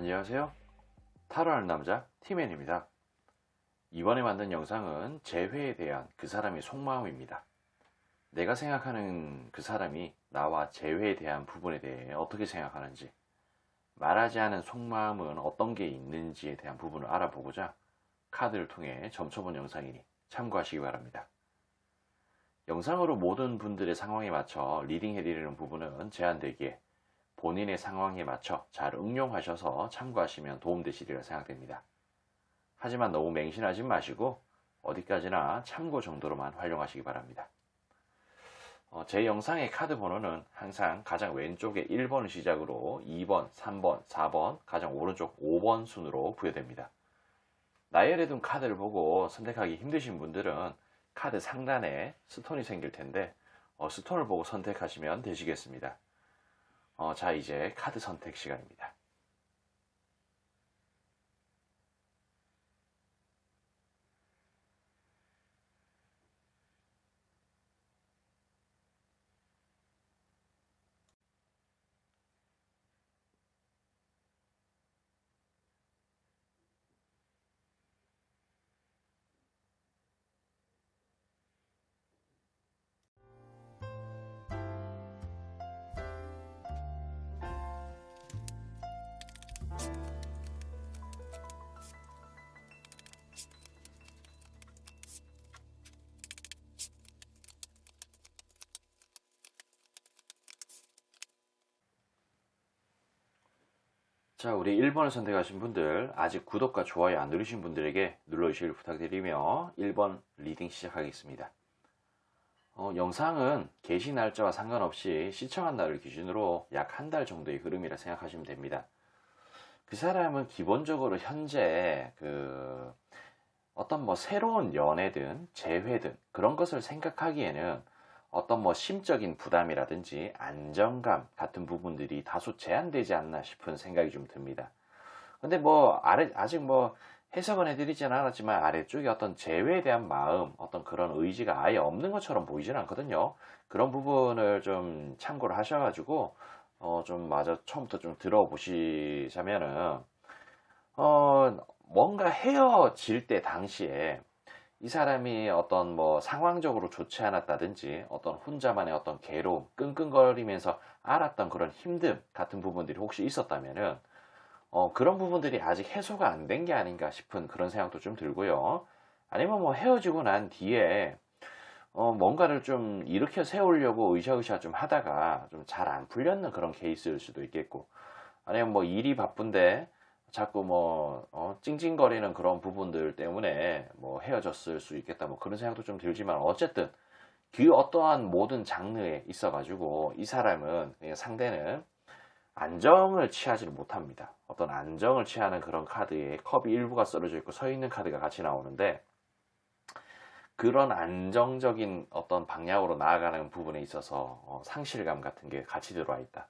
안녕하세요. 타로하는 남자 티맨입니다. 이번에 만든 영상은 재회에 대한 그 사람의 속마음입니다. 내가 생각하는 그 사람이 나와 재회에 대한 부분에 대해 어떻게 생각하는지, 말하지 않은 속마음은 어떤 게 있는지에 대한 부분을 알아보고자 카드를 통해 점쳐본 영상이니 참고하시기 바랍니다. 영상으로 모든 분들의 상황에 맞춰 리딩해드리는 부분은 제한되기에 본인의 상황에 맞춰 잘 응용하셔서 참고하시면 도움되시리라 생각됩니다. 하지만 너무 맹신하지 마시고 어디까지나 참고 정도로만 활용하시기 바랍니다. 제 영상의 카드 번호는 항상 가장 왼쪽에 1번을 시작으로 2번, 3번, 4번, 가장 오른쪽 5번 순으로 부여됩니다. 나열해 둔 카드를 보고 선택하기 힘드신 분들은 카드 상단에 스톤이 생길 텐데 스톤을 보고 선택하시면 되시겠습니다. 자, 이제 카드 선택 시간입니다. 자, 우리 1번을 선택하신 분들, 아직 구독과 좋아요 안 누르신 분들에게 눌러주시길 부탁드리며 1번 리딩 시작하겠습니다. 영상은 개시 날짜와 상관없이 시청한 날을 기준으로 약 한 달 정도의 흐름이라 생각하시면 됩니다. 그 사람은 기본적으로 현재 어떤 새로운 연애든 재회든 그런 것을 생각하기에는 어떤 심적인 부담이라든지 안정감 같은 부분들이 다소 제한되지 않나 싶은 생각이 좀 듭니다. 근데 아직 해석은 해드리지는 않았지만 아래쪽에 어떤 재회에 대한 마음, 어떤 그런 의지가 아예 없는 것처럼 보이지는 않거든요. 그런 부분을 좀 참고를 하셔가지고 좀 마저 처음부터 좀 들어보시자면은 뭔가 헤어질 때 당시에 이 사람이 어떤 상황적으로 좋지 않았다든지 어떤 혼자만의 어떤 괴로움, 끙끙거리면서 알았던 그런 힘듦 같은 부분들이 혹시 있었다면은 그런 부분들이 아직 해소가 안 된 게 아닌가 싶은 그런 생각도 좀 들고요. 아니면 헤어지고 난 뒤에 뭔가를 좀 일으켜 세우려고 으쌰으쌰 좀 하다가 좀 잘 안 풀렸는 그런 케이스일 수도 있겠고, 아니면 일이 바쁜데 자꾸 찡찡거리는 그런 부분들 때문에 헤어졌을 수 있겠다 그런 생각도 좀 들지만, 어쨌든 그 어떠한 모든 장르에 있어 가지고 이 사람은, 상대는 안정을 취하지를 못합니다. 어떤 안정을 취하는 그런 카드에 컵이 일부가 썰어져 있고 서 있는 카드가 같이 나오는데, 그런 안정적인 어떤 방향으로 나아가는 부분에 있어서 상실감 같은 게 같이 들어와 있다.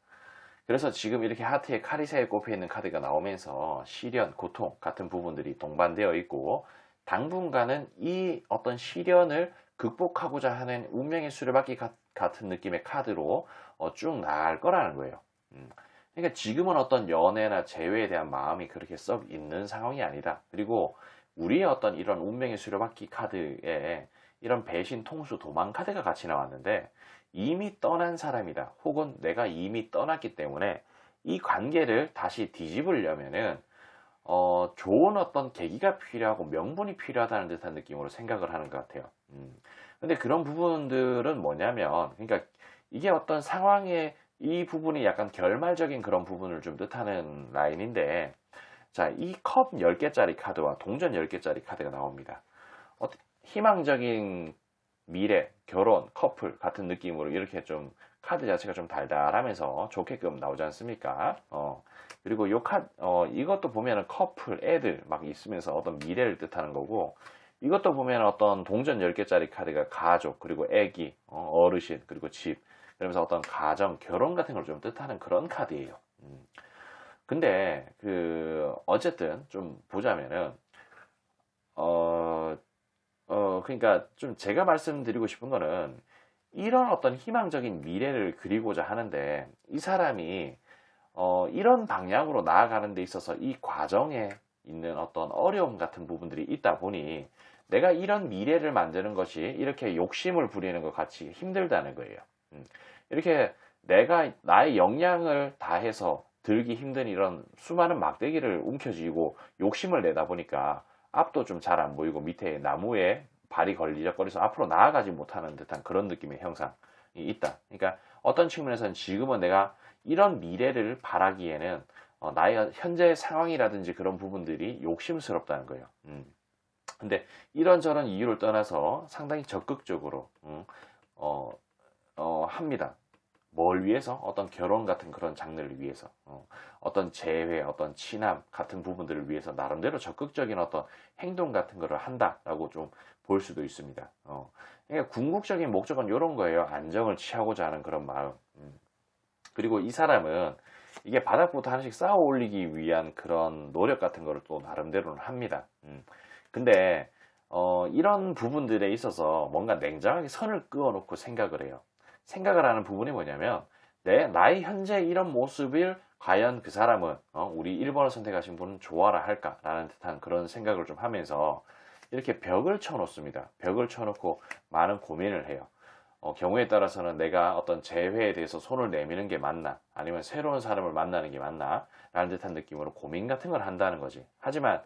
그래서 지금 이렇게 하트에 카리사에 꼽혀 있는 카드가 나오면서 시련, 고통 같은 부분들이 동반되어 있고, 당분간은 이 어떤 시련을 극복하고자 하는 운명의 수레바퀴 같은 느낌의 카드로 쭉 나갈 거라는 거예요. 그러니까 지금은 어떤 연애나 재회에 대한 마음이 그렇게 썩 있는 상황이 아니다. 그리고 우리의 어떤 이런 운명의 수레바퀴 카드에 이런 배신, 통수, 도망 카드가 같이 나왔는데, 이미 떠난 사람이다, 혹은 내가 이미 떠났기 때문에 이 관계를 다시 뒤집으려면은 좋은 어떤 계기가 필요하고 명분이 필요하다는 듯한 느낌으로 생각을 하는 것 같아요. 근데 그런 부분들은 뭐냐면, 그러니까 이게 어떤 상황에 이 부분이 약간 결말적인 그런 부분을 좀 뜻하는 라인인데, 자, 이 컵 10개짜리 카드와 동전 10개짜리 카드가 나옵니다. 희망적인 미래, 결혼, 커플 같은 느낌으로 이렇게 좀 카드 자체가 좀 달달하면서 좋게끔 나오지 않습니까? 그리고 이것도 보면은 커플, 애들 막 있으면서 어떤 미래를 뜻하는 거고, 이것도 보면 어떤 동전 10개짜리 카드가 가족, 그리고 애기, 어르신, 그리고 집, 그러면서 어떤 가정, 결혼 같은 걸 좀 뜻하는 그런 카드예요. 근데 어쨌든 좀 보자면은 그러니까 좀 제가 말씀드리고 싶은 거는, 이런 어떤 희망적인 미래를 그리고자 하는데 이 사람이 이런 방향으로 나아가는 데 있어서 이 과정에 있는 어떤 어려움 같은 부분들이 있다 보니 내가 이런 미래를 만드는 것이 이렇게 욕심을 부리는 것 같이 힘들다는 거예요. 이렇게 내가 나의 역량을 다해서 들기 힘든 이런 수많은 막대기를 움켜쥐고 욕심을 내다 보니까 앞도 좀 잘 안 보이고 밑에 나무에 발이 걸리적거려서 앞으로 나아가지 못하는 듯한 그런 느낌의 형상이 있다. 그러니까 어떤 측면에서는 지금은 내가 이런 미래를 바라기에는 나의 현재 상황이라든지 그런 부분들이 욕심스럽다는 거예요. 근데 이런저런 이유를 떠나서 상당히 적극적으로 합니다. 뭘 위해서? 어떤 결혼 같은 그런 장르를 위해서, 어떤 재회, 어떤 친함 같은 부분들을 위해서 나름대로 적극적인 어떤 행동 같은 거를 한다라고 좀 볼 수도 있습니다. 그러니까 궁극적인 목적은 이런 거예요. 안정을 취하고자 하는 그런 마음. 그리고 이 사람은 이게 바닥부터 하나씩 쌓아 올리기 위한 그런 노력 같은 거를 또 나름대로는 합니다. 근데 이런 부분들에 있어서 뭔가 냉정하게 선을 그어 놓고 생각을 해요. 생각을 하는 부분이 뭐냐면 나의 현재 이런 모습을 과연 그 사람은 우리 1번을 선택하신 분은 좋아라 할까라는 듯한 그런 생각을 좀 하면서 이렇게 벽을 쳐놓습니다. 벽을 쳐놓고 많은 고민을 해요. 경우에 따라서는 내가 어떤 재회에 대해서 손을 내미는 게 맞나 아니면 새로운 사람을 만나는 게 맞나 라는 듯한 느낌으로 고민 같은 걸 한다는 거지. 하지만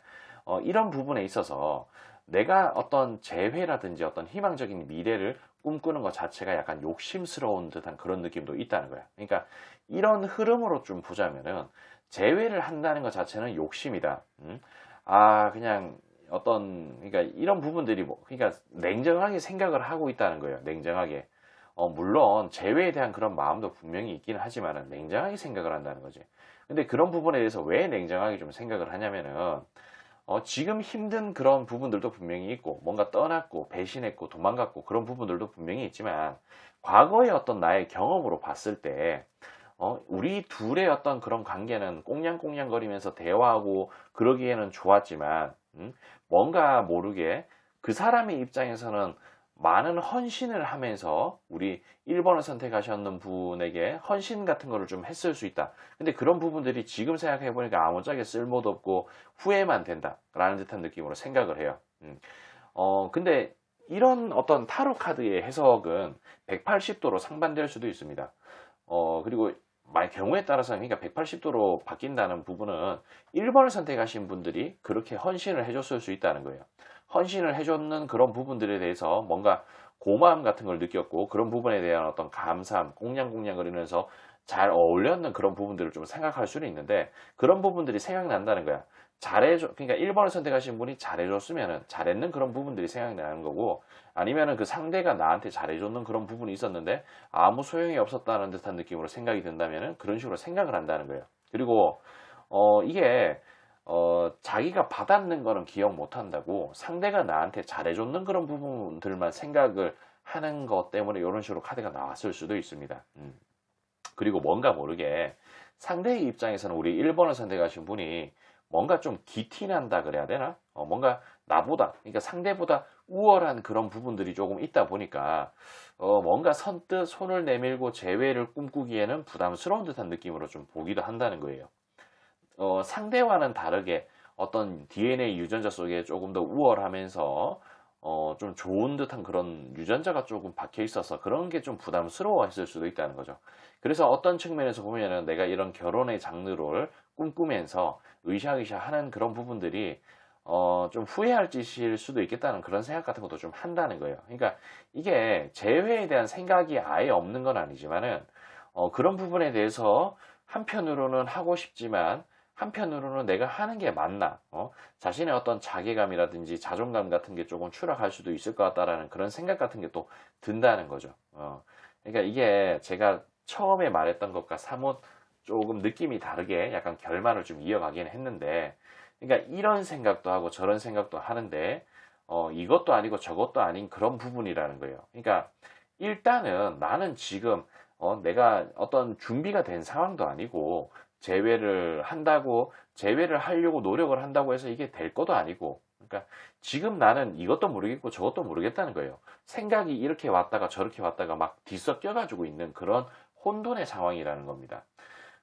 이런 부분에 있어서 내가 어떤 재회라든지 어떤 희망적인 미래를 꿈꾸는 것 자체가 약간 욕심스러운 듯한 그런 느낌도 있다는 거야. 그러니까 이런 흐름으로 좀 보자면은 재회를 한다는 것 자체는 욕심이다. 그냥 그러니까 이런 부분들이 그러니까 냉정하게 생각을 하고 있다는 거예요. 냉정하게. 물론 재회에 대한 그런 마음도 분명히 있기는 하지만은 냉정하게 생각을 한다는 거지. 근데 그런 부분에 대해서 왜 냉정하게 좀 생각을 하냐면은 지금 힘든 그런 부분들도 분명히 있고 뭔가 떠났고 배신했고 도망갔고 그런 부분들도 분명히 있지만 과거의 어떤 나의 경험으로 봤을 때 우리 둘의 어떤 그런 관계는 꽁냥꽁냥거리면서 대화하고 그러기에는 좋았지만 뭔가 모르게 그 사람의 입장에서는 많은 헌신을 하면서 우리 1번을 선택하셨는 분에게 헌신 같은 거를 좀 했을 수 있다. 근데 그런 부분들이 지금 생각해 보니까 아무짝에 쓸모도 없고 후회만 된다 라는 듯한 느낌으로 생각을 해요. 근데 이런 어떤 타로 카드의 해석은 180도로 상반될 수도 있습니다. 그리고 경우에 따라서는 그러니까 180도로 바뀐다는 부분은 1번을 선택하신 분들이 그렇게 헌신을 해줬을 수 있다는 거예요. 헌신을 해줬는 그런 부분들에 대해서 뭔가 고마움 같은 걸 느꼈고 그런 부분에 대한 어떤 감사함, 꽁냥꽁냥거리면서 잘 어울렸는 그런 부분들을 좀 생각할 수는 있는데 그런 부분들이 생각난다는 거야. 그러니까 1번을 선택하신 분이 잘해줬으면은 잘했는 그런 부분들이 생각나는 거고 아니면은 그 상대가 나한테 잘해줬는 그런 부분이 있었는데 아무 소용이 없었다는 듯한 느낌으로 생각이 든다면은 그런 식으로 생각을 한다는 거예요. 그리고 이게 자기가 받았는 거는 기억 못 한다고 상대가 나한테 잘해줬는 그런 부분들만 생각을 하는 것 때문에 이런 식으로 카드가 나왔을 수도 있습니다. 그리고 뭔가 모르게 상대의 입장에서는 우리 1번을 선택하신 분이 뭔가 좀 기티난다 그래야 되나? 뭔가 나보다, 그러니까 상대보다 우월한 그런 부분들이 조금 있다 보니까 뭔가 선뜻 손을 내밀고 재회를 꿈꾸기에는 부담스러운 듯한 느낌으로 좀 보기도 한다는 거예요. 상대와는 다르게 어떤 DNA 유전자 속에 조금 더 우월하면서 좀 좋은 듯한 그런 유전자가 조금 박혀 있어서 그런 게 좀 부담스러워 했을 수도 있다는 거죠. 그래서 어떤 측면에서 보면은 내가 이런 결혼의 장르를 꿈꾸면서 으쌰으쌰 하는 그런 부분들이 좀 후회할 짓일 수도 있겠다는 그런 생각 같은 것도 좀 한다는 거예요. 그러니까 이게 재회에 대한 생각이 아예 없는 건 아니지만은 그런 부분에 대해서 한편으로는 하고 싶지만 한편으로는 내가 하는 게 맞나? 자신의 어떤 자괴감이라든지 자존감 같은 게 조금 추락할 수도 있을 것 같다라는 그런 생각 같은 게 또 든다는 거죠. 그러니까 이게 제가 처음에 말했던 것과 사뭇 조금 느낌이 다르게 약간 결말을 좀 이어가긴 했는데, 그러니까 이런 생각도 하고 저런 생각도 하는데, 이것도 아니고 저것도 아닌 그런 부분이라는 거예요. 그러니까 일단은 나는 지금 내가 어떤 준비가 된 상황도 아니고, 재회를 하려고 노력을 한다고 해서 이게 될 것도 아니고, 그러니까 지금 나는 이것도 모르겠고 저것도 모르겠다는 거예요. 생각이 이렇게 왔다가 저렇게 왔다가 막 뒤섞여 가지고 있는 그런 혼돈의 상황이라는 겁니다.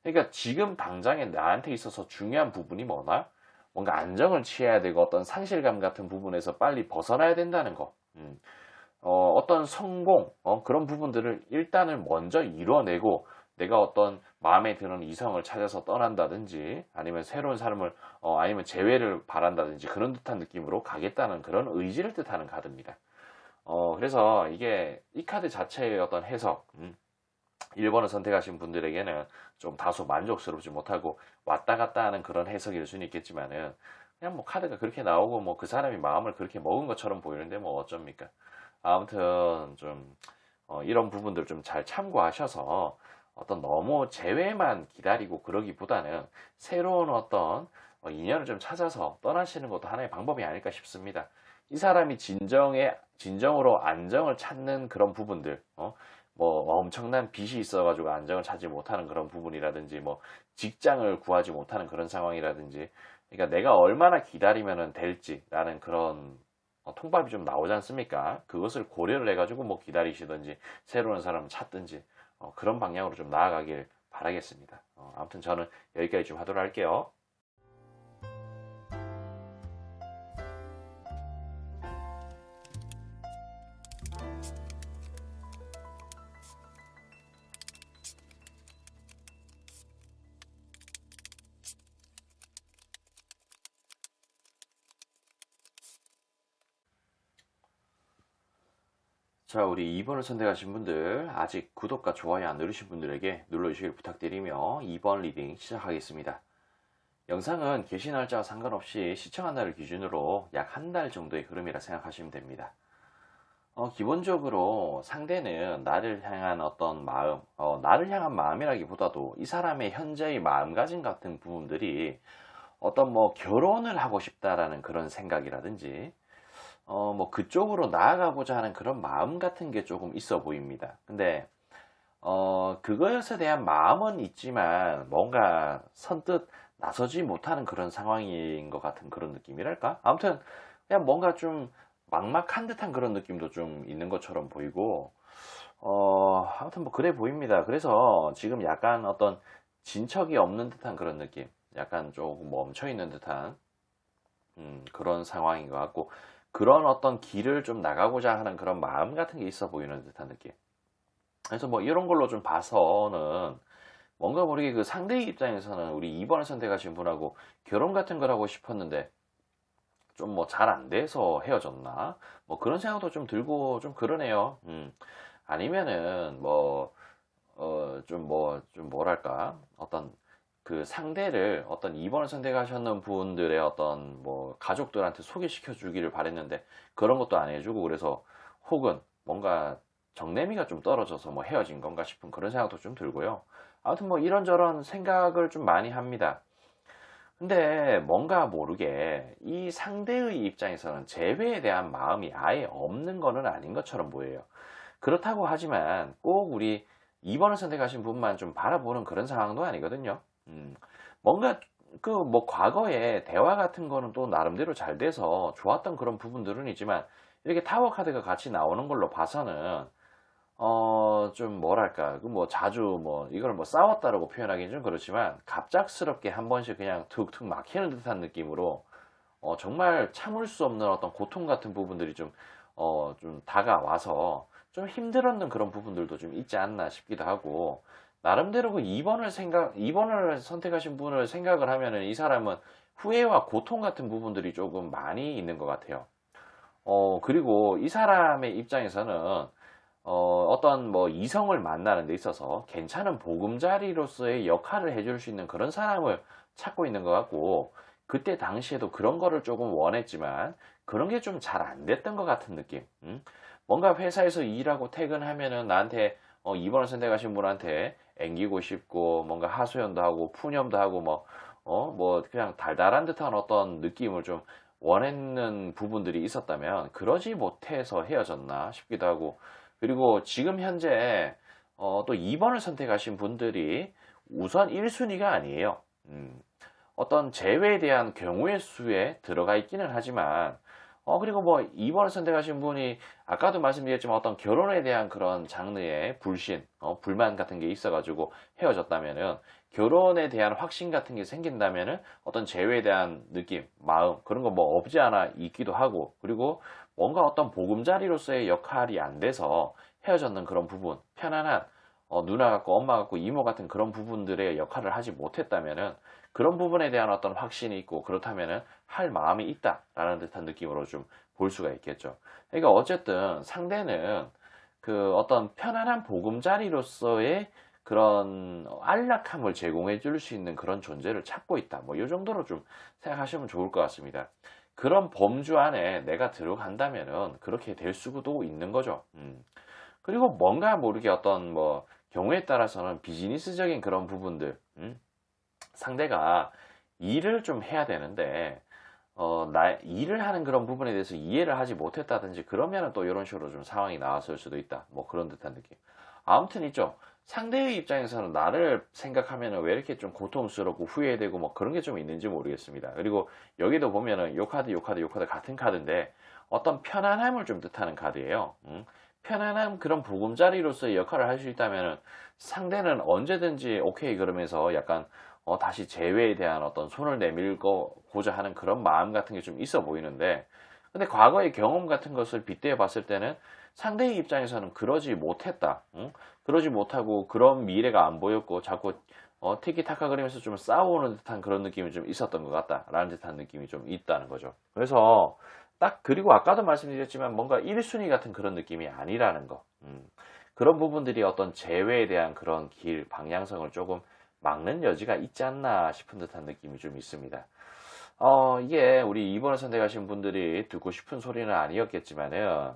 그러니까 지금 당장에 나한테 있어서 중요한 부분이 뭐나? 뭔가 안정을 취해야 되고 어떤 상실감 같은 부분에서 빨리 벗어나야 된다는 거. 어떤 성공, 그런 부분들을 일단은 먼저 이뤄내고 내가 어떤 마음에 드는 이성을 찾아서 떠난다든지 아니면 새로운 삶을, 아니면 재회를 바란다든지 그런 듯한 느낌으로 가겠다는 그런 의지를 뜻하는 카드입니다. 그래서 이게 이 카드 자체의 어떤 해석, 1번을 선택하신 분들에게는 좀 다소 만족스럽지 못하고 왔다 갔다 하는 그런 해석일 수는 있겠지만은 그냥 뭐 카드가 그렇게 나오고 뭐 그 사람이 마음을 그렇게 먹은 것처럼 보이는데 뭐 어쩝니까? 아무튼 좀 이런 부분들 좀 잘 참고하셔서 어떤 너무 재회만 기다리고 그러기보다는 새로운 어떤 인연을 좀 찾아서 떠나시는 것도 하나의 방법이 아닐까 싶습니다. 이 사람이 진정으로 안정을 찾는 그런 부분들, 뭐 엄청난 빚이 있어가지고 안정을 찾지 못하는 그런 부분이라든지, 뭐 직장을 구하지 못하는 그런 상황이라든지, 그러니까 내가 얼마나 기다리면 될지라는 그런 통밥이 좀 나오지 않습니까? 그것을 고려를 해가지고 뭐 기다리시든지 새로운 사람을 찾든지 그런 방향으로 좀 나아가길 바라겠습니다. 아무튼 저는 여기까지 좀 하도록 할게요. 자, 우리 2번을 선택하신 분들, 아직 구독과 좋아요 안 누르신 분들에게 눌러주시길 부탁드리며 2번 리딩 시작하겠습니다. 영상은 게시 날짜와 상관없이 시청한 날을 기준으로 약 한 달 정도의 흐름이라 생각하시면 됩니다. 기본적으로 상대는 나를 향한 어떤 마음, 나를 향한 마음이라기보다도 이 사람의 현재의 마음가짐 같은 부분들이 어떤 뭐 결혼을 하고 싶다라는 그런 생각이라든지, 뭐 그쪽으로 나아가고자 하는 그런 마음 같은 게 조금 있어 보입니다. 근데 그것에 대한 마음은 있지만 뭔가 선뜻 나서지 못하는 그런 상황인 것 같은 그런 느낌이랄까? 아무튼 그냥 뭔가 좀 막막한 듯한 그런 느낌도 좀 있는 것처럼 보이고, 아무튼 뭐 그래 보입니다. 그래서 지금 약간 어떤 진척이 없는 듯한 그런 느낌, 약간 조금 멈춰 있는 듯한 그런 상황인 것 같고, 그런 어떤 길을 좀 나가고자 하는 그런 마음 같은 게 있어 보이는 듯한 느낌. 그래서 뭐 이런 걸로 좀 봐서는 뭔가 모르게 그 상대의 입장에서는 우리 2번을 선택하신 분하고 결혼 같은 걸 하고 싶었는데 좀 뭐 잘 안 돼서 헤어졌나? 뭐 그런 생각도 좀 들고 좀 그러네요. 아니면은 뭐, 좀 뭐랄까? 어떤 그 상대를 어떤 2번을 선택하셨는 분들의 어떤 뭐 가족들한테 소개시켜 주기를 바랬는데 그런 것도 안 해주고, 그래서 혹은 뭔가 정내미가 좀 떨어져서 뭐 헤어진 건가 싶은 그런 생각도 좀 들고요. 아무튼 뭐 이런저런 생각을 좀 많이 합니다. 근데 뭔가 모르게 이 상대의 입장에서는 재회에 대한 마음이 아예 없는 거는 아닌 것처럼 보여요. 그렇다고 하지만 꼭 우리 2번을 선택하신 분만 좀 바라보는 그런 상황도 아니거든요. 뭔가 그 뭐 과거에 대화 같은 거는 또 나름대로 잘 돼서 좋았던 그런 부분들은 있지만 이렇게 타워 카드가 같이 나오는 걸로 봐서는 좀 뭐랄까 그 뭐 자주 뭐 이걸 뭐 싸웠다라고 표현하기는 좀 그렇지만 갑작스럽게 한 번씩 그냥 툭툭 막히는 듯한 느낌으로 정말 참을 수 없는 어떤 고통 같은 부분들이 좀 다가와서 좀 힘들었는 그런 부분들도 좀 있지 않나 싶기도 하고, 나름대로 그 2번을 선택하신 분을 생각을 하면은 이 사람은 후회와 고통 같은 부분들이 조금 많이 있는 것 같아요. 그리고 이 사람의 입장에서는 어떤 뭐 이성을 만나는 데 있어서 괜찮은 보금자리로서의 역할을 해줄 수 있는 그런 사람을 찾고 있는 것 같고, 그때 당시에도 그런 거를 조금 원했지만 그런 게 좀 잘 안 됐던 것 같은 느낌. 뭔가 회사에서 일하고 퇴근하면은 나한테 2번을 선택하신 분한테 앵기고 싶고 뭔가 하소연도 하고 푸념도 하고 뭐 그냥 달달한 듯한 어떤 느낌을 좀 원했는 부분들이 있었다면 그러지 못해서 헤어졌나 싶기도 하고, 그리고 지금 현재 또 2번을 선택하신 분들이 우선 1순위가 아니에요. 어떤 재회에 대한 경우의 수에 들어가 있기는 하지만, 그리고 뭐 2번을 선택하신 분이 아까도 말씀드렸지만 어떤 결혼에 대한 그런 장르의 불신, 불만 같은 게 있어가지고 헤어졌다면은 결혼에 대한 확신 같은 게 생긴다면은 어떤 재회에 대한 느낌, 마음 그런 거 뭐 없지 않아 있기도 하고, 그리고 뭔가 어떤 보금자리로서의 역할이 안 돼서 헤어졌는 그런 부분, 편안한 누나 같고 엄마 같고 이모 같은 그런 부분들의 역할을 하지 못했다면은 그런 부분에 대한 어떤 확신이 있고, 그렇다면은 할 마음이 있다라는 듯한 느낌으로 좀 볼 수가 있겠죠. 그러니까 어쨌든 상대는 그 어떤 편안한 보금자리로서의 그런 안락함을 제공해 줄 수 있는 그런 존재를 찾고 있다. 뭐 이 정도로 좀 생각하시면 좋을 것 같습니다. 그런 범주 안에 내가 들어간다면은 그렇게 될 수도 있는 거죠. 그리고 뭔가 모르게 어떤 뭐 경우에 따라서는 비즈니스적인 그런 부분들, 상대가 일을 좀 해야 되는데 일을 하는 그런 부분에 대해서 이해를 하지 못했다든지, 그러면은 또 이런 식으로 좀 상황이 나왔을 수도 있다. 뭐 그런 듯한 느낌. 아무튼 있죠. 상대의 입장에서는 나를 생각하면은 왜 이렇게 좀 고통스럽고 후회되고 뭐 그런 게 좀 있는지 모르겠습니다. 그리고 여기도 보면은 요 카드, 요 카드, 요 카드 같은 카드인데 어떤 편안함을 좀 뜻하는 카드예요. 편안함, 그런 보금자리로서의 역할을 할 수 있다면은 상대는 언제든지 오케이 그러면서 약간 다시 재회에 대한 어떤 손을 내밀고자 하는 그런 마음 같은 게 좀 있어 보이는데, 근데 과거의 경험 같은 것을 빗대어 봤을 때는 상대의 입장에서는 그러지 못했다. 응? 그러지 못하고 그런 미래가 안 보였고 자꾸 티키타카 그리면서 좀 싸우는 듯한 그런 느낌이 좀 있었던 것 같다라는 듯한 느낌이 좀 있다는 거죠. 그래서 딱, 그리고 아까도 말씀드렸지만 뭔가 1순위 같은 그런 느낌이 아니라는 거. 그런 부분들이 어떤 재회에 대한 그런 길, 방향성을 조금 막는 여지가 있지 않나 싶은 듯한 느낌이 좀 있습니다. 이게 우리 2번을 선택하신 분들이 듣고 싶은 소리는 아니었겠지만은,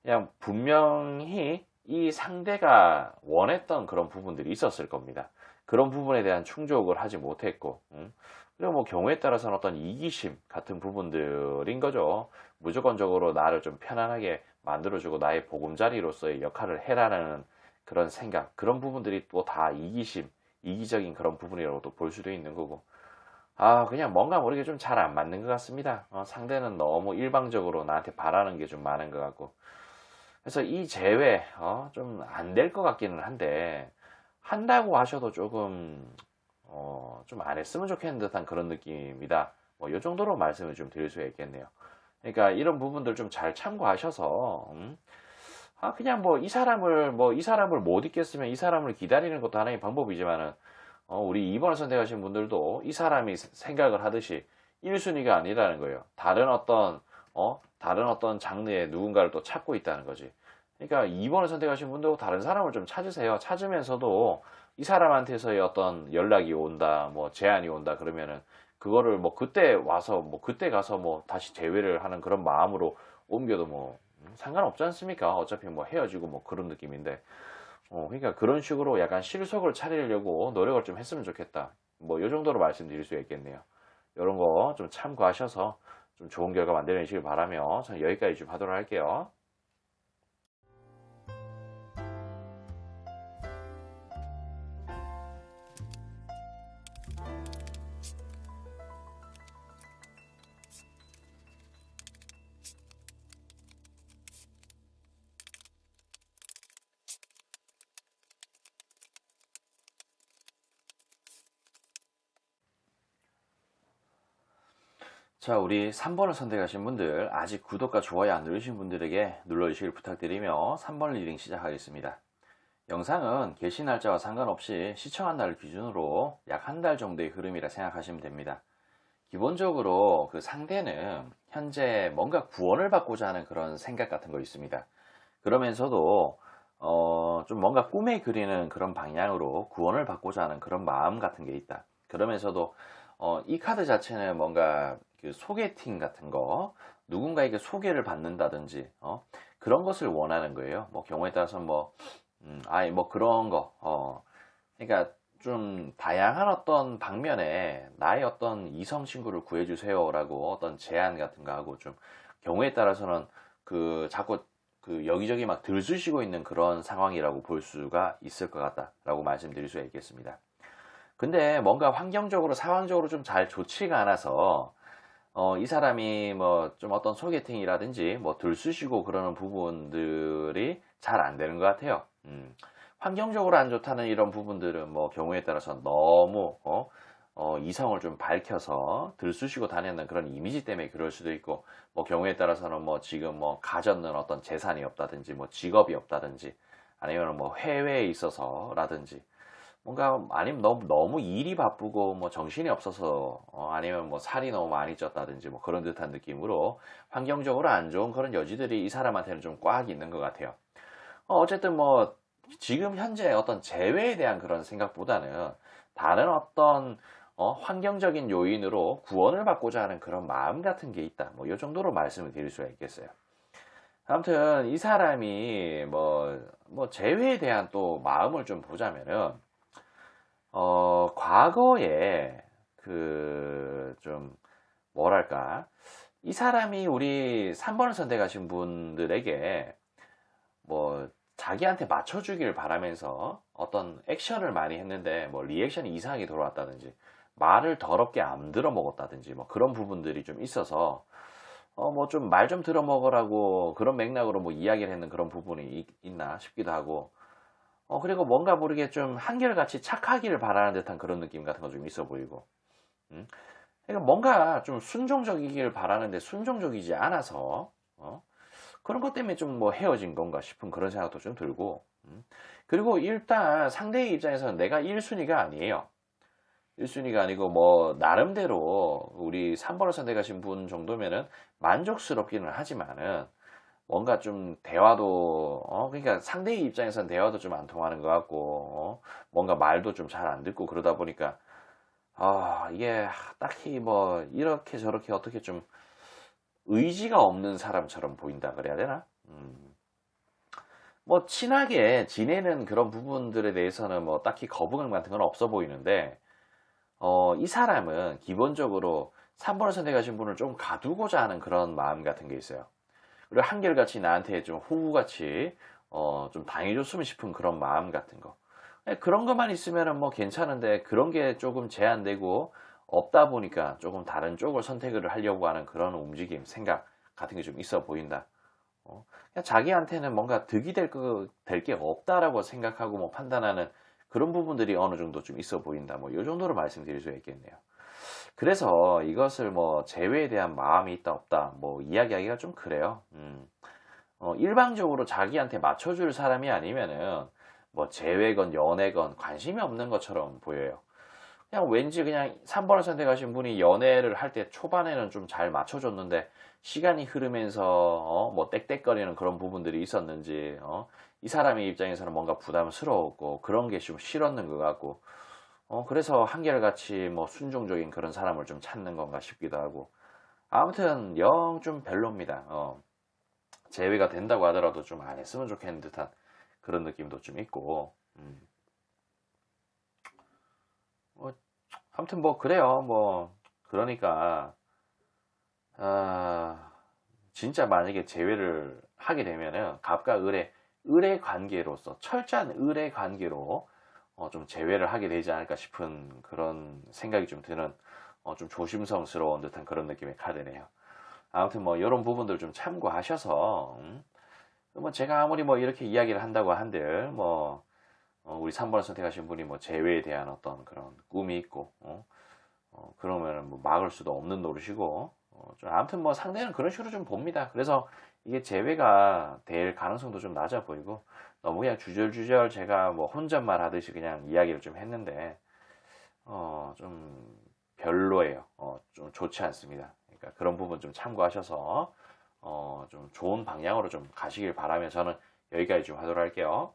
그냥 분명히 이 상대가 원했던 그런 부분들이 있었을 겁니다. 그런 부분에 대한 충족을 하지 못했고, 그리고 뭐 경우에 따라서는 어떤 이기심 같은 부분들인 거죠. 무조건적으로 나를 좀 편안하게 만들어주고 나의 보금자리로서의 역할을 해라는 그런 생각, 그런 부분들이 또 다 이기심, 이기적인 그런 부분이라고도 볼 수도 있는 거고, 그냥 뭔가 모르게 좀 잘 안 맞는 것 같습니다. 상대는 너무 일방적으로 나한테 바라는 게 좀 많은 것 같고, 그래서 이 제외 좀 안 될 것 같기는 한데, 한다고 하셔도 조금 좀 안 했으면 좋겠는 듯한 그런 느낌이다. 뭐 이 정도로 말씀을 좀 드릴 수가 있겠네요. 그러니까 이런 부분들 좀 잘 참고하셔서 그냥 이 사람을 못 잊겠으면 이 사람을 기다리는 것도 하나의 방법이지만은 우리 2번을 선택하신 분들도 이 사람이 생각을 하듯이 1순위가 아니라는 거예요. 다른 어떤 장르의 누군가를 또 찾고 있다는 거지. 그러니까 2번을 선택하신 분도 다른 사람을 좀 찾으세요. 찾으면서도 이 사람한테서의 어떤 연락이 온다, 뭐 제안이 온다 그러면은 그거를 뭐 그때 와서 뭐 그때 가서 뭐 다시 재회를 하는 그런 마음으로 옮겨도 뭐 상관없지 않습니까? 어차피 뭐 헤어지고 뭐 그런 느낌인데. 그러니까 그런 식으로 약간 실속을 차리려고 노력을 좀 했으면 좋겠다. 뭐 이 정도로 말씀드릴 수 있겠네요. 이런 거 좀 참고하셔서 좀 좋은 결과 만들어내시길 바라며 저는 여기까지 좀 하도록 할게요. 자, 우리 3번을 선택하신 분들, 아직 구독과 좋아요 안 누르신 분들에게 눌러주시길 부탁드리며 3번 리딩 시작하겠습니다. 영상은 개시 날짜와 상관없이 시청한 날을 기준으로 약 한 달 정도의 흐름이라 생각하시면 됩니다. 기본적으로 그 상대는 현재 뭔가 구원을 받고자 하는 그런 생각 같은 거 있습니다. 그러면서도 좀 뭔가 꿈에 그리는 그런 방향으로 구원을 받고자 하는 그런 마음 같은 게 있다. 그러면서도 이 카드 자체는 뭔가 그 소개팅 같은 거, 누군가에게 소개를 받는다든지 그런 것을 원하는 거예요. 뭐 경우에 따라서 뭐 그런 거 그러니까 좀 다양한 어떤 방면에 나의 어떤 이성 친구를 구해주세요라고 어떤 제안 같은 거 하고, 좀 경우에 따라서는 그 자꾸 그 여기저기 막 들쑤시고 있는 그런 상황이라고 볼 수가 있을 것 같다라고 말씀드릴 수 있겠습니다. 근데 뭔가 환경적으로 상황적으로 좀 잘 좋지가 않아서 이 사람이 뭐 좀 어떤 소개팅이라든지 뭐 들쑤시고 그러는 부분들이 잘 안 되는 것 같아요. 환경적으로 안 좋다는 이런 부분들은 뭐 경우에 따라서 너무 이성을 좀 밝혀서 들쑤시고 다니는 그런 이미지 때문에 그럴 수도 있고, 뭐 경우에 따라서는 뭐 지금 뭐 가졌는 어떤 재산이 없다든지 뭐 직업이 없다든지 아니면 뭐 해외에 있어서라든지 뭔가 아니면 너무 일이 바쁘고 뭐 정신이 없어서 아니면 뭐 살이 너무 많이 쪘다든지 뭐 그런 듯한 느낌으로 환경적으로 안 좋은 그런 여지들이 이 사람한테는 좀 꽉 있는 것 같아요. 어쨌든 뭐 지금 현재 어떤 재회에 대한 그런 생각보다는 다른 어떤 환경적인 요인으로 구원을 받고자 하는 그런 마음 같은 게 있다. 뭐 이 정도로 말씀을 드릴 수가 있겠어요. 아무튼 이 사람이 뭐 재회에 대한 또 마음을 좀 보자면은 과거에 좀 뭐랄까, 이 사람이 우리 3번을 선택하신 분들에게 뭐 자기한테 맞춰주길 바라면서 어떤 액션을 많이 했는데 뭐 리액션이 이상하게 돌아왔다든지 말을 더럽게 안 들어먹었다든지 뭐 그런 부분들이 좀 있어서 뭐 좀 말 좀 들어먹으라고 그런 맥락으로 뭐 이야기를 했는 그런 부분이 있나 싶기도 하고, 그리고 뭔가 모르게 좀 한결같이 착하기를 바라는 듯한 그런 느낌 같은 거 좀 있어 보이고, 음? 그러니까 뭔가 좀 순종적이길 바라는데 순종적이지 않아서, 그런 것 때문에 좀 뭐 헤어진 건가 싶은 그런 생각도 좀 들고, 그리고 일단 상대의 입장에서는 내가 1순위가 아니에요. 1순위가 아니고 뭐 나름대로 우리 3번을 선택하신 분 정도면은 만족스럽기는 하지만은 뭔가 좀 대화도 그러니까 상대의 입장에서는 대화도 좀 안 통하는 것 같고 뭔가 말도 좀 잘 안 듣고 그러다 보니까 이게 딱히 뭐 이렇게 저렇게 어떻게 좀 의지가 없는 사람처럼 보인다 그래야 되나? 뭐 친하게 지내는 그런 부분들에 대해서는 뭐 딱히 거부감 같은 건 없어 보이는데 이 사람은 기본적으로 3번을 선택하신 분을 좀 가두고자 하는 그런 마음 같은 게 있어요. 그리고 한결같이 나한테 좀 호구같이 좀 당해줬으면 싶은 그런 마음 같은 거. 그런 것만 있으면은 뭐 괜찮은데 그런 게 조금 제한되고 없다 보니까 조금 다른 쪽을 선택을 하려고 하는 그런 움직임, 생각 같은 게 좀 있어 보인다. 그냥 자기한테는 뭔가 득이 될 게 없다라고 생각하고 뭐 판단하는 그런 부분들이 어느 정도 좀 있어 보인다. 뭐 이 정도로 말씀드릴 수 있겠네요. 그래서 이것을 뭐 재회에 대한 마음이 있다 없다 뭐 이야기하기가 좀 그래요. 일방적으로 자기한테 맞춰줄 사람이 아니면은 뭐 재회건 연애건 관심이 없는 것처럼 보여요. 그냥 왠지 그냥 3번을 선택하신 분이 연애를 할 때 초반에는 좀 잘 맞춰줬는데 시간이 흐르면서 뭐 떽떽거리는 그런 부분들이 있었는지 이 사람의 입장에서는 뭔가 부담스러웠고 그런 게 좀 싫었는 것 같고 그래서 한결같이 뭐 순종적인 그런 사람을 좀 찾는 건가 싶기도 하고, 아무튼 영 좀 별로입니다. 재회가 된다고 하더라도 좀 안 했으면 좋겠는 듯한 그런 느낌도 좀 있고, 아무튼 뭐 그래요. 뭐 그러니까 진짜 만약에 재회를 하게 되면은 갑과 을의 관계로서 철저한 을의 관계로 좀 재회를 하게 되지 않을까 싶은 그런 생각이 좀 드는 좀 조심성스러운 듯한 그런 느낌의 카드네요. 아무튼 뭐 이런 부분들 좀 참고하셔서 뭐 제가 아무리 뭐 이렇게 이야기를 한다고 한들 뭐 우리 3번을 선택하신 분이 뭐 재회에 대한 어떤 그런 꿈이 있고 그러면 뭐 막을 수도 없는 노릇이고 좀 아무튼 뭐 상대는 그런 식으로 좀 봅니다. 그래서 이게 재회가 될 가능성도 좀 낮아 보이고 너무 그냥 주절주절 제가 뭐 혼잣말 하듯이 그냥 이야기를 좀 했는데 좀 별로예요. 좀 좋지 않습니다. 그러니까 그런 부분 좀 참고하셔서 좀 좋은 방향으로 좀 가시길 바라며 저는 여기까지 좀 하도록 할게요.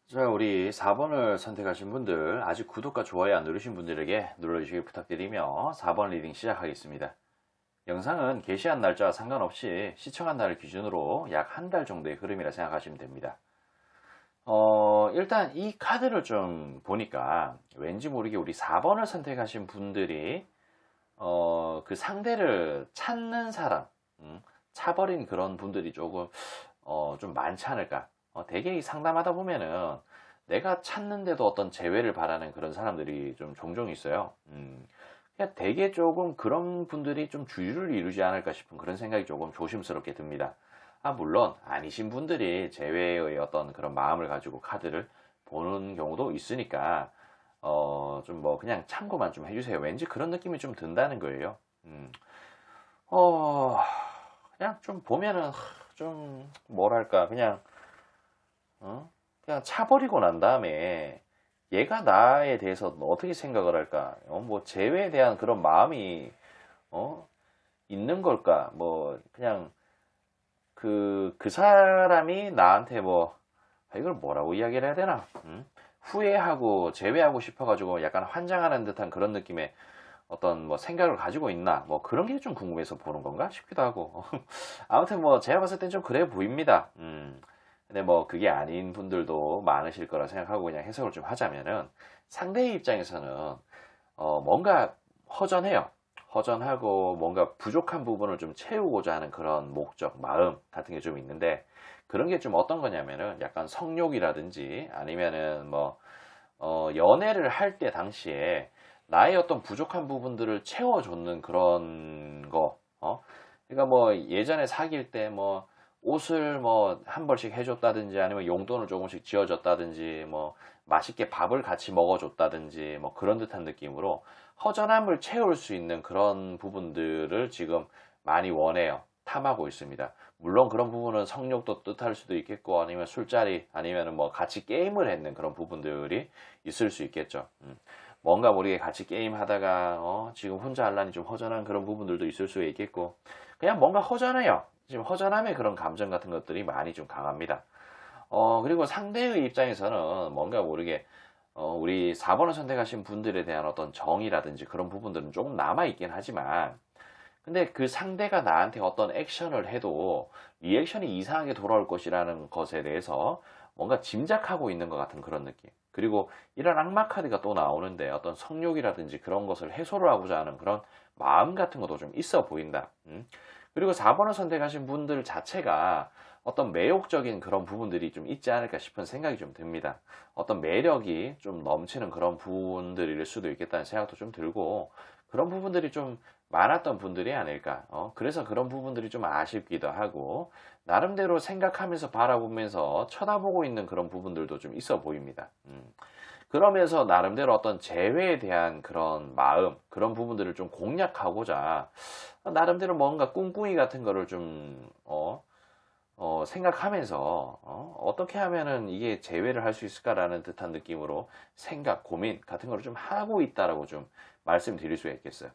자, 우리 4번을 선택하신 분들, 아직 구독과 좋아요 안 누르신 분들에게 눌러주시길 부탁드리며 4번 리딩 시작하겠습니다. 영상은 게시한 날짜와 상관없이 시청한 날을 기준으로 약 한 달 정도의 흐름이라 생각하시면 됩니다. 일단 이 카드를 좀 보니까 왠지 모르게 우리 4번을 선택하신 분들이 그 상대를 찾는 사람, 차버린 그런 분들이 조금, 좀 많지 않을까. 되게 이 상담하다 보면은 내가 찾는데도 어떤 재회를 바라는 그런 사람들이 좀 종종 있어요. 그냥 되게 조금 그런 분들이 좀 주류를 이루지 않을까 싶은 그런 생각이 조금 조심스럽게 듭니다. 물론 아니신 분들이 재회의 어떤 그런 마음을 가지고 카드를 보는 경우도 있으니까, 좀 뭐 그냥 참고만 좀 해주세요. 왠지 그런 느낌이 좀 든다는 거예요. 어, 그냥 좀 보면은 좀 뭐랄까 그냥 그냥 차버리고 난 다음에 얘가 나에 대해서 어떻게 생각을 할까? 뭐 재회에 대한 그런 마음이 어, 있는 걸까? 뭐 그냥 그 사람이 나한테 뭐 이걸 뭐라고 이야기를 해야 되나? 후회하고 재회하고 싶어가지고 약간 환장하는 듯한 그런 느낌의 어떤 뭐 생각을 가지고 있나? 뭐 그런 게 좀 궁금해서 보는 건가 싶기도 하고. 아무튼 뭐 제가 봤을 땐 좀 그래 보입니다. 근데 뭐 그게 아닌 분들도 많으실 거라 생각하고 그냥 해석을 좀 하자면은 상대의 입장에서는 뭔가 허전해요. 허전하고 뭔가 부족한 부분을 좀 채우고자 하는 그런 목적, 마음 같은 게 좀 있는데 그런 게 좀 어떤 거냐면은 약간 성욕이라든지 아니면은 뭐 연애를 할 때 당시에 나의 어떤 부족한 부분들을 채워줬는 그런 거. 그러니까 뭐 예전에 사귈 때 뭐 옷을 뭐 한 벌씩 해줬다든지 아니면 용돈을 조금씩 지어줬다든지 뭐 맛있게 밥을 같이 먹어줬다든지 뭐 그런 듯한 느낌으로 허전함을 채울 수 있는 그런 부분들을 지금 많이 원해요. 탐하고 있습니다. 물론 그런 부분은 성욕도 뜻할 수도 있겠고 아니면 술자리 아니면 뭐 같이 게임을 했는 그런 부분들이 있을 수 있겠죠. 뭔가 모르게 같이 게임 하다가 지금 혼자 하려니 좀 허전한 그런 부분들도 있을 수 있겠고 그냥 뭔가 허전해요. 지금 허전함의 그런 감정 같은 것들이 많이 좀 강합니다. 그리고 상대의 입장에서는 뭔가 모르게 우리 4번을 선택하신 분들에 대한 어떤 정이라든지 그런 부분들은 조금 남아있긴 하지만 근데 그 상대가 나한테 어떤 액션을 해도 리액션이 이상하게 돌아올 것이라는 것에 대해서 뭔가 짐작하고 있는 것 같은 그런 느낌. 그리고 이런 악마 카드가 또 나오는데 어떤 성욕이라든지 그런 것을 해소를 하고자 하는 그런 마음 같은 것도 좀 있어 보인다. 그리고 4번을 선택하신 분들 자체가 어떤 매혹적인 그런 부분들이 좀 있지 않을까 싶은 생각이 좀 듭니다. 어떤 매력이 좀 넘치는 그런 분들일 수도 있겠다는 생각도 좀 들고 그런 부분들이 좀 많았던 분들이 아닐까. 그래서 그런 부분들이 좀 아쉽기도 하고 나름대로 생각하면서 바라보면서 쳐다보고 있는 그런 부분들도 좀 있어 보입니다. 그러면서 나름대로 어떤 재회에 대한 그런 마음, 그런 부분들을 좀 공략하고자 나름대로 뭔가 꿍꿍이 같은 거를 좀 생각하면서 어떻게 하면은 이게 재회를 할 수 있을까라는 듯한 느낌으로 생각, 고민 같은 거를 좀 하고 있다라고 좀 말씀드릴 수가 있겠어요.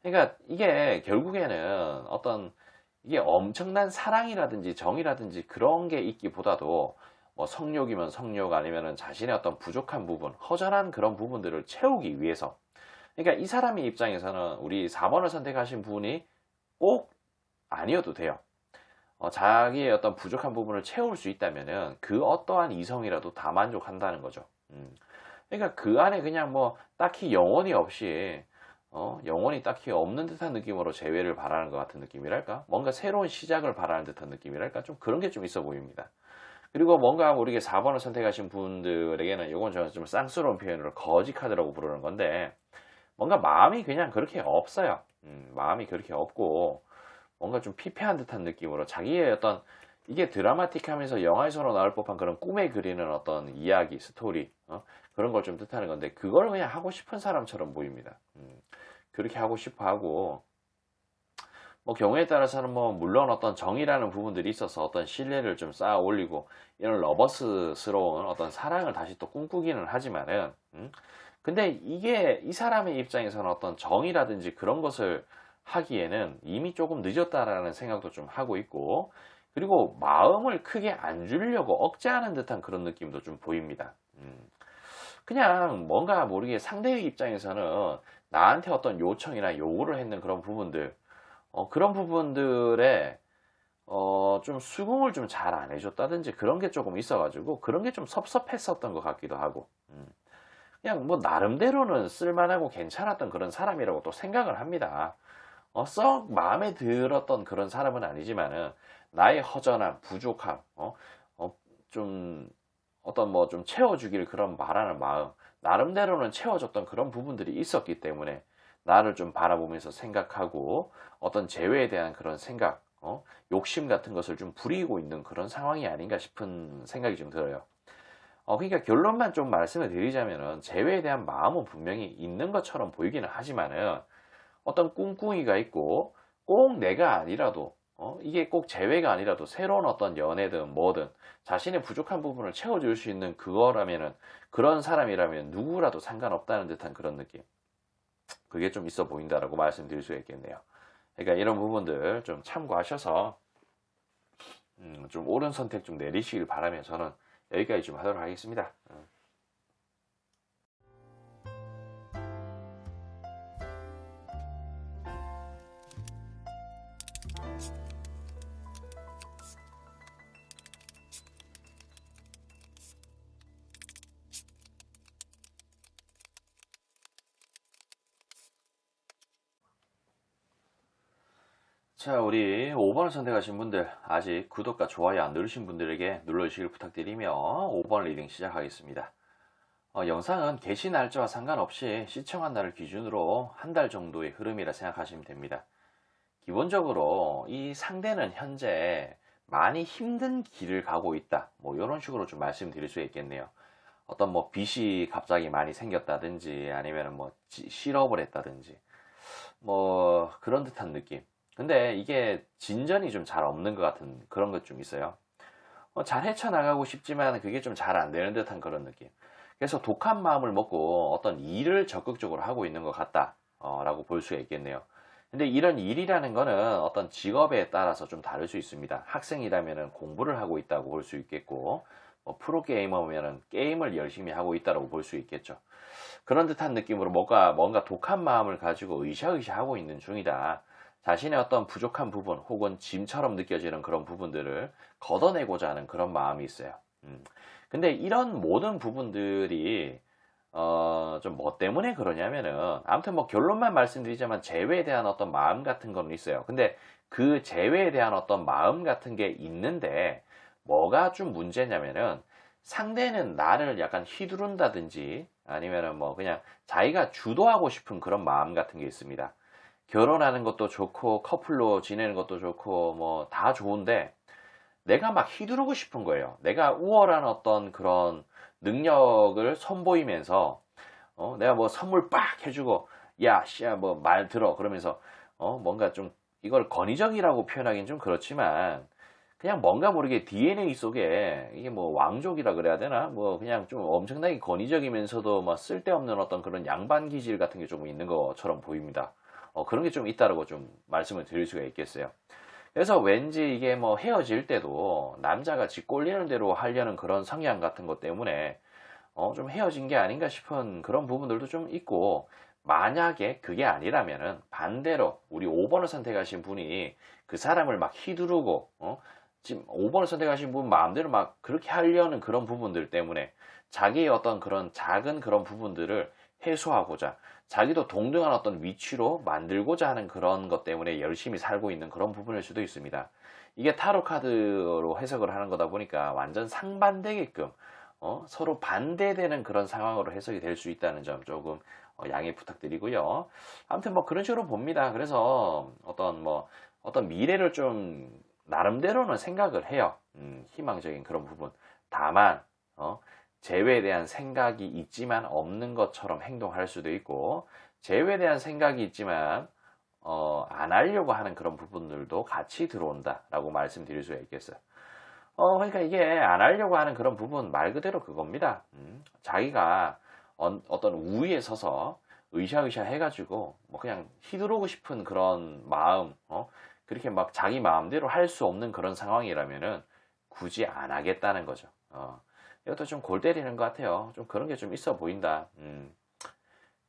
그러니까 이게 결국에는 어떤 이게 엄청난 사랑이라든지 정이라든지 그런 게 있기보다도 뭐 성욕이면 성욕 아니면은 자신의 어떤 부족한 부분, 허전한 그런 부분들을 채우기 위해서 그러니까 이 사람의 입장에서는 우리 4번을 선택하신 분이 꼭 아니어도 돼요. 자기의 어떤 부족한 부분을 채울 수 있다면은 그 어떠한 이성이라도 다 만족한다는 거죠. 그러니까 그 안에 그냥 뭐 딱히 영혼이 없이 영혼이 딱히 없는 듯한 느낌으로 재회를 바라는 것 같은 느낌이랄까? 뭔가 새로운 시작을 바라는 듯한 느낌이랄까? 좀 그런 게 좀 있어 보입니다. 그리고 뭔가 모르게 4번을 선택하신 분들에게는 이건 좀 쌍스러운 표현으로 거지 카드라고 부르는 건데 뭔가 마음이 그냥 그렇게 없어요. 마음이 그렇게 없고 뭔가 좀 피폐한 듯한 느낌으로 자기의 어떤 이게 드라마틱하면서 영화에서로 나올 법한 그런 꿈에 그리는 어떤 이야기, 스토리 그런 걸 좀 뜻하는 건데 그걸 그냥 하고 싶은 사람처럼 보입니다. 그렇게 하고 싶어 하고 뭐 경우에 따라서는 뭐 물론 어떤 정이라는 부분들이 있어서 어떤 신뢰를 좀 쌓아 올리고 이런 러버스스러운 어떤 사랑을 다시 또 꿈꾸기는 하지만은 근데 이게 이 사람의 입장에서는 어떤 정이라든지 그런 것을 하기에는 이미 조금 늦었다라는 생각도 좀 하고 있고 그리고 마음을 크게 안 주려고 억제하는 듯한 그런 느낌도 좀 보입니다. 그냥 뭔가 모르게 상대의 입장에서는 나한테 어떤 요청이나 요구를 했는 그런 부분들 그런 부분들에 좀 수긍을 좀 잘 안 해줬다든지 그런 게 조금 있어가지고 그런 게 좀 섭섭했었던 것 같기도 하고 그냥 뭐 나름대로는 쓸만하고 괜찮았던 그런 사람이라고 또 생각을 합니다. 썩 마음에 들었던 그런 사람은 아니지만은 나의 허전함, 부족함, 좀 어떤 뭐 좀 채워주길 그런 바라는 마음, 나름대로는 채워줬던 그런 부분들이 있었기 때문에 나를 좀 바라보면서 생각하고 어떤 재회에 대한 그런 생각, 욕심 같은 것을 좀 부리고 있는 그런 상황이 아닌가 싶은 생각이 좀 들어요. 그러니까 결론만 좀 말씀을 드리자면은 재회에 대한 마음은 분명히 있는 것처럼 보이기는 하지만은 어떤 꿍꿍이가 있고 꼭 내가 아니라도 이게 꼭 재회가 아니라도 새로운 어떤 연애든 뭐든 자신의 부족한 부분을 채워줄 수 있는 그거라면은 그런 사람이라면 누구라도 상관없다는 듯한 그런 느낌. 그게 좀 있어 보인다라고 말씀드릴 수 있겠네요. 그러니까 이런 부분들 좀 참고하셔서 좀 옳은 선택 좀 내리시길 바라며 저는 여기까지 좀 하도록 하겠습니다. 자, 우리 5번을 선택하신 분들, 아직 구독과 좋아요 안 누르신 분들에게 눌러주시길 부탁드리며 5번 리딩 시작하겠습니다. 영상은 개시 날짜와 상관없이 시청한 날을 기준으로 한 달 정도의 흐름이라 생각하시면 됩니다. 기본적으로 이 상대는 현재 많이 힘든 길을 가고 있다. 뭐 이런 식으로 좀 말씀드릴 수 있겠네요. 어떤 뭐 빚이 갑자기 많이 생겼다든지 아니면 뭐 실업을 했다든지 뭐 그런 듯한 느낌. 근데 이게 진전이 좀 잘 없는 것 같은 그런 것 좀 있어요. 잘 헤쳐나가고 싶지만 그게 좀 잘 안 되는 듯한 그런 느낌. 그래서 독한 마음을 먹고 어떤 일을 적극적으로 하고 있는 것 같다 라고 볼 수가 있겠네요. 근데 이런 일이라는 거는 어떤 직업에 따라서 좀 다를 수 있습니다. 학생이라면 공부를 하고 있다고 볼 수 있겠고 뭐 프로게이머면 게임을 열심히 하고 있다고 볼 수 있겠죠. 그런 듯한 느낌으로 뭔가 독한 마음을 가지고 으쌰으쌰 하고 있는 중이다. 자신의 어떤 부족한 부분 혹은 짐처럼 느껴지는 그런 부분들을 걷어내고자 하는 그런 마음이 있어요. 근데 이런 모든 부분들이 좀 뭐 때문에 그러냐면은 아무튼 뭐 결론만 말씀드리자면 재회에 대한 어떤 마음 같은 거는 있어요. 근데 그 재회에 대한 어떤 마음 같은 게 있는데 뭐가 좀 문제냐면은 상대는 나를 약간 휘두른다든지 아니면은 뭐 그냥 자기가 주도하고 싶은 그런 마음 같은 게 있습니다. 결혼하는 것도 좋고 커플로 지내는 것도 좋고 뭐 다 좋은데 내가 막 휘두르고 싶은 거예요. 내가 우월한 어떤 그런 능력을 선보이면서 내가 뭐 선물 빡 해주고 야 씨야 뭐 말 들어 그러면서 뭔가 좀 이걸 권위적이라고 표현하기는 좀 그렇지만 그냥 뭔가 모르게 DNA 속에 이게 뭐 왕족이라 그래야 되나 뭐 그냥 좀 엄청나게 권위적이면서도 뭐 쓸데없는 어떤 그런 양반 기질 같은 게 조금 있는 것처럼 보입니다. 그런 게 좀 있다라고 좀 말씀을 드릴 수가 있겠어요. 그래서 왠지 이게 뭐 헤어질 때도 남자가 지 꼴리는 대로 하려는 그런 성향 같은 것 때문에 좀 헤어진 게 아닌가 싶은 그런 부분들도 좀 있고, 만약에 그게 아니라면은 반대로 우리 5번을 선택하신 분이 그 사람을 막 휘두르고 지금 5번을 선택하신 분 마음대로 막 그렇게 하려는 그런 부분들 때문에 자기의 어떤 그런 작은 그런 부분들을 해소하고자 자기도 동등한 어떤 위치로 만들고자 하는 그런 것 때문에 열심히 살고 있는 그런 부분일 수도 있습니다. 이게 타로 카드로 해석을 하는 거다 보니까 완전 상반되게끔 서로 반대되는 그런 상황으로 해석이 될 수 있다는 점 조금 양해 부탁드리고요. 아무튼 뭐 그런 식으로 봅니다. 그래서 어떤 미래를 좀 나름대로는 생각을 해요. 희망적인 그런 부분. 다만 재회에 대한 생각이 있지만 없는 것처럼 행동할 수도 있고, 재회에 대한 생각이 있지만 안 하려고 하는 그런 부분들도 같이 들어온다라고 말씀드릴 수가 있겠어요. 그러니까 이게 안 하려고 하는 그런 부분 말 그대로 그겁니다. 자기가 어떤 우위에 서서 으쌰으쌰 해가지고 뭐 그냥 휘두르고 싶은 그런 마음, 그렇게 막 자기 마음대로 할 수 없는 그런 상황이라면은 굳이 안 하겠다는 거죠. 이것도 좀 골 때리는 것 같아요. 좀 그런 게 좀 있어 보인다.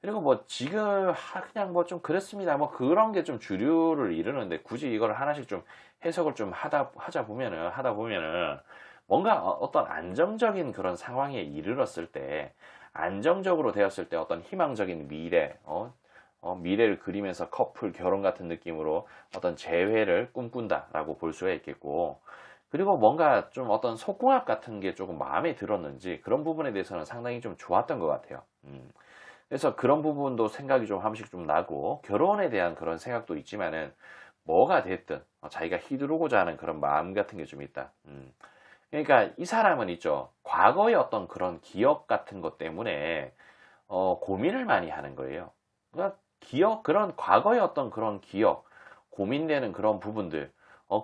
그리고 뭐 지금 그냥 뭐 좀 그렇습니다. 뭐 그런 게 좀 주류를 이루는데 굳이 이걸 하나씩 좀 해석을 좀 하다 보면은 뭔가 어떤 안정적인 그런 상황에 이르렀을 때 안정적으로 되었을 때 어떤 희망적인 미래, 미래를 그리면서 커플, 결혼 같은 느낌으로 어떤 재회를 꿈꾼다라고 볼 수가 있겠고, 그리고 뭔가 좀 어떤 속궁합 같은 게 조금 마음에 들었는지 그런 부분에 대해서는 상당히 좀 좋았던 것 같아요. 그래서 그런 부분도 생각이 좀 한 번씩 좀 나고, 결혼에 대한 그런 생각도 있지만은 뭐가 됐든 자기가 휘두르고자 하는 그런 마음 같은 게 좀 있다. 그러니까 이 사람은 있죠. 과거의 어떤 그런 기억 같은 것 때문에 고민을 많이 하는 거예요. 그러니까 그런 과거의 어떤 그런 기억, 고민되는 그런 부분들,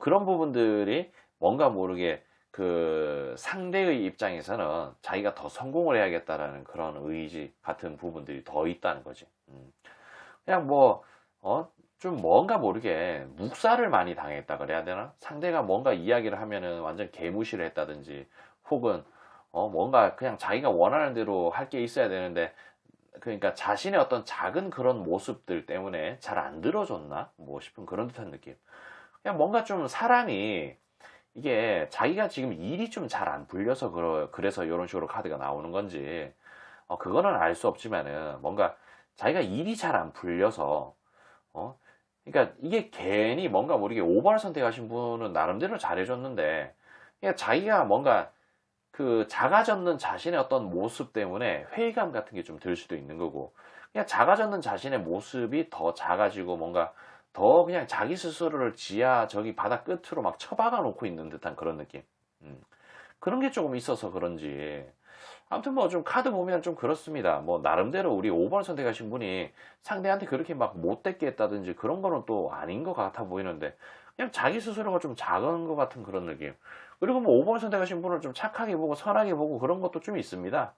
그런 부분들이 뭔가 모르게 그 상대의 입장에서는 자기가 더 성공을 해야겠다라는 그런 의지 같은 부분들이 더 있다는 거지. 그냥 뭐, 좀 뭔가 모르게 묵살을 많이 당했다 그래야 되나? 상대가 뭔가 이야기를 하면은 완전 개무시를 했다든지, 혹은, 뭔가 그냥 자기가 원하는 대로 할 게 있어야 되는데, 그러니까 자신의 어떤 작은 그런 모습들 때문에 잘 안 들어줬나? 뭐 싶은 그런 듯한 느낌. 그냥 뭔가 좀 사람이 이게 자기가 지금 일이 좀 잘 안 풀려서 그래서 이런 식으로 카드가 나오는 건지, 그거는 알 수 없지만은 뭔가 자기가 일이 잘 안 풀려서, 어, 그러니까 이게 괜히 뭔가 모르게 5번을 선택하신 분은 나름대로 잘해줬는데, 그냥 자기가 뭔가 그 작아졌는 자신의 어떤 모습 때문에 회의감 같은 게 좀 들 수도 있는 거고, 그냥 작아졌는 자신의 모습이 더 작아지고 뭔가 더 그냥 자기 스스로를 지하 저기 바닥 끝으로 막 처박아 놓고 있는 듯한 그런 느낌. 음. 그런 게 조금 있어서 그런지. 아무튼 뭐 좀 카드 보면 좀 그렇습니다. 뭐 나름대로 우리 5번 선택하신 분이 상대한테 그렇게 막 못되게 했다든지 그런 거는 또 아닌 것 같아 보이는데, 그냥 자기 스스로가 좀 작은 것 같은 그런 느낌. 그리고 뭐 5번 선택하신 분을 좀 착하게 보고 선하게 보고 그런 것도 좀 있습니다.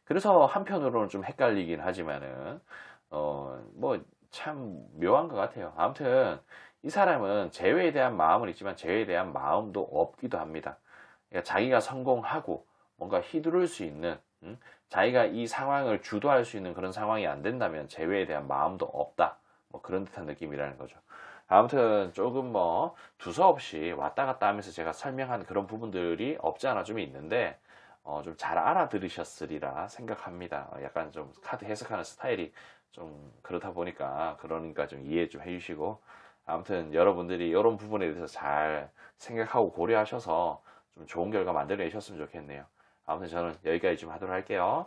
그래서 한편으로는 좀 헷갈리긴 하지만은, 뭐 참 묘한 것 같아요. 아무튼 이 사람은 재회에 대한 마음은 있지만 재회에 대한 마음도 없기도 합니다. 그러니까 자기가 성공하고 뭔가 휘두를 수 있는, 자기가 이 상황을 주도할 수 있는 그런 상황이 안 된다면 재회에 대한 마음도 없다. 뭐 그런 듯한 느낌이라는 거죠. 아무튼 조금 뭐 두서없이 왔다 갔다 하면서 제가 설명한 그런 부분들이 없지 않아 좀 있는데, 좀 잘 알아들으셨으리라 생각합니다. 약간 좀 카드 해석하는 스타일이 좀 그렇다 보니까 그러니까 좀 이해 좀 해주시고, 아무튼 여러분들이 이런 부분에 대해서 잘 생각하고 고려하셔서 좀 좋은 결과 만들어내셨으면 좋겠네요. 아무튼 저는 여기까지 좀 하도록 할게요.